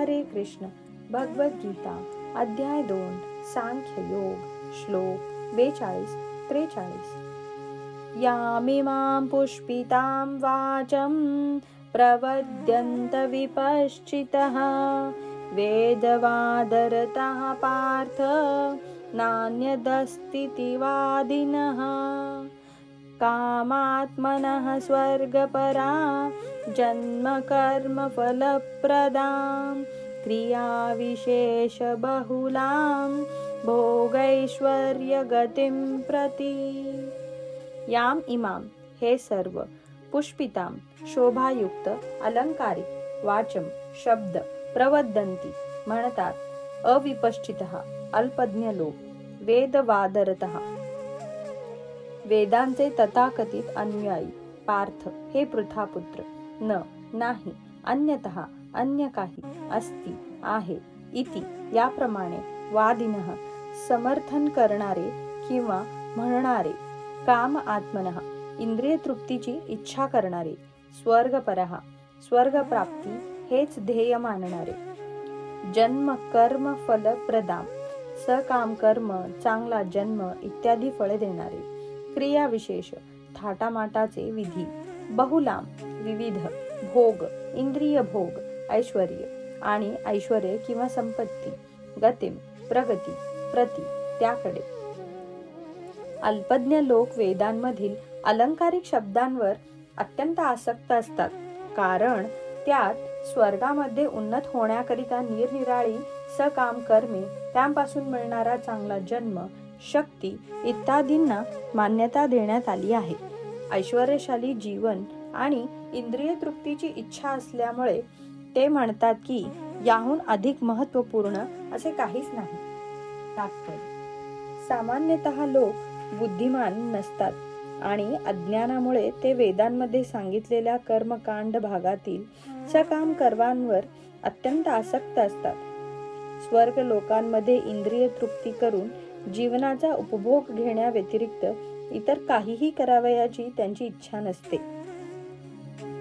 हरे कृष्ण भगवद्गीता अध्याय 2 सांख्य योग श्लोक 42-43 यामिमां पुष्पितां वाचं प्रवद्यन्त विपश्चितः वेदवादरतः पार्थ नान्यदस्तीति वादिनः कामात्मनः स्वर्गपरा जन्म कर्म फलप्रदां क्रियाविशेषबहुलां भोगैश्वर्यगतिं प्रति। याम इमाम हे सर्व, पुष्पितां शोभायुक्त अलंकारिक वाचम शब्द प्रवदंती म्हणतात, अविपश्चितः अल्पज्ञ लोक, वेदवादरतः वेदांचे तथाकथित अनुयायी, पार्थ हे पृथापुत्र, नाही अन्यतः अन्य काही, अस्ति आहे, इति याप्रमाणे वादिनः समर्थन करणारे किंवा म्हणणारे, काम आत्मनः इंद्रिय तृप्तीची इच्छा करणारे, स्वर्गपरः स्वर्गप्राप्ती हेच ध्येय मानणारे, जन्म कर्म फल प्रदाम सकाम कर्म चांगला जन्म इत्यादी फळे देणारे, क्रिया विशेष थाटामाटाचे विधी, बहुलाम विविध, भोग इंद्रिय भोग, ऐश्वर्य आणि ऐश्वर्य किंवा संपत्ती, गतिम प्रगती, प्रति त्याकडे। अल्पज्ञ लोक वेदांमधील अलंकारिक शब्दांवर अत्यंत आसक्त असतात, कारण त्यात स्वर्गामध्ये उन्नत होण्याकरिता निरनिराळी सकाम कर्मे, त्यांपासून मिळणारा चांगला जन्म, शक्ती इत्यादींना मान्यता देण्यात आली आहे। ऐश्वर्यशाली जीवन आणि इंद्रिय तृप्तीची इच्छा असल्यामुळे ते म्हणतात की याहून अधिक महत्त्वपूर्ण असे काहीच नाही। सामान्यतः लोक बुद्धिमान नसतात आणि अज्ञानामुळे ते वेदांमध्ये सांगितलेल्या कर्मकांड भागातील सकाम कर्मांवर अत्यंत आसक्त असतात। स्वर्ग लोकांमध्ये इंद्रिय तृप्ती करून जीवनाचा उपभोग घेण्याव्यतिरिक्त इतर काहीही करावयाची त्यांची इच्छा नसते,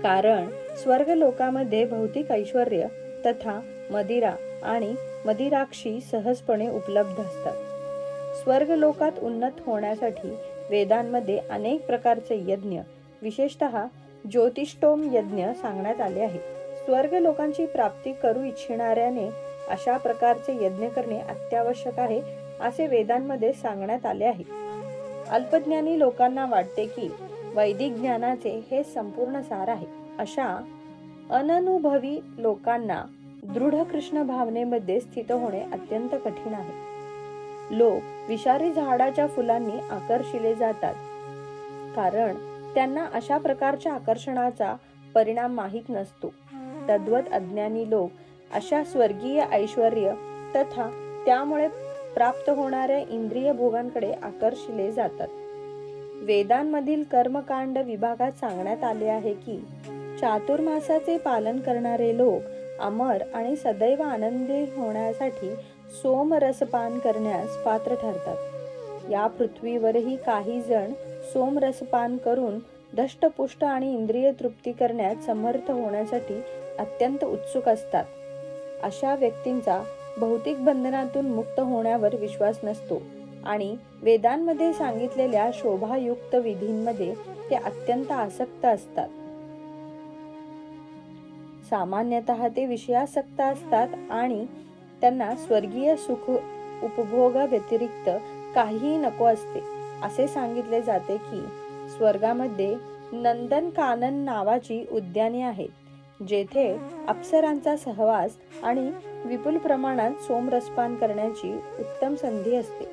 कारण स्वर्ग लोकामध्ये भौतिक ऐश्वर्य तथा मदिरा आणि मदिराक्षी सहजपणे उपलब्ध असतात। स्वर्ग लोकात उन्नत होण्यासाठी वेदांमध्ये अनेक प्रकारचे यज्ञ, विशेषतः ज्योतिष्टोम यज्ञ सांगण्यात आले आहे। स्वर्ग लोकांची प्राप्ती करू इच्छिणाऱ्याने अशा प्रकारचे यज्ञ करणे अत्यावश्यक आहे असे वेदांमध्ये सांगण्यात आले आहे। अल्पज्ञानी लोकांना वाटते की वैदिक ज्ञानाचे हे संपूर्ण सार आहे। अशा अननुभवी लोकांना दृढ कृष्ण भावनेमध्ये स्थित होणे अत्यंत कठीण आहे। लोक विषारी झाडाच्या फुलांनी आकर्षिले जातात, कारण त्यांना अशा प्रकारच्या आकर्षणाचा परिणाम माहीत नसतो। तद्वत अज्ञानी लोक अशा स्वर्गीय ऐश्वर्य तथा त्यामुळे प्राप्त होणाऱ्या इंद्रिय भोगांकडे आकर्षिले जातात। वेदांमधील कर्मकांड विभागात सांगण्यात आले आहे की चातुर्मासाचे पालन करणारे लोक अमर आणि सदैव आनंदी होण्यासाठी सोमरसपान करण्यास पात्र ठरतात। या पृथ्वीवरही काही जण सोमरसपान करून धष्टपुष्ट आणि इंद्रिय तृप्ती करण्यात समर्थ होण्यासाठी अत्यंत उत्सुक असतात। अशा व्यक्तींचा भौतिक बंधनातून मुक्त होण्यावर विश्वास नसतो आणि वेदांमध्ये सांगितलेल्या शोभायुक्त विधींमध्ये ते अत्यंत आसक्त असतात। सामान्यतः ते विषयासक्त असतात आणि त्यांना स्वर्गीय सुख उपभोगा व्यतिरिक्त काहीही नको असते। असे सांगितले जाते की स्वर्गामध्ये नंदन कानन नावाची उद्याने आहेत, जेथे अप्सरांचा सहवास आणि विपुल प्रमाणात सोमरसपान करण्याची उत्तम संधी असते।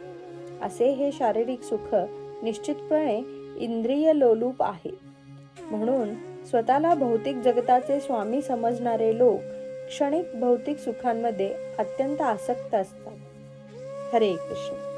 असे हे शारीरिक सुख निश्चितपणे इंद्रिय लोलूप आहे, म्हणून स्वतःला भौतिक जगताचे स्वामी समजणारे लोक क्षणिक भौतिक सुखांमध्ये अत्यंत आसक्त असतात। हरे कृष्ण।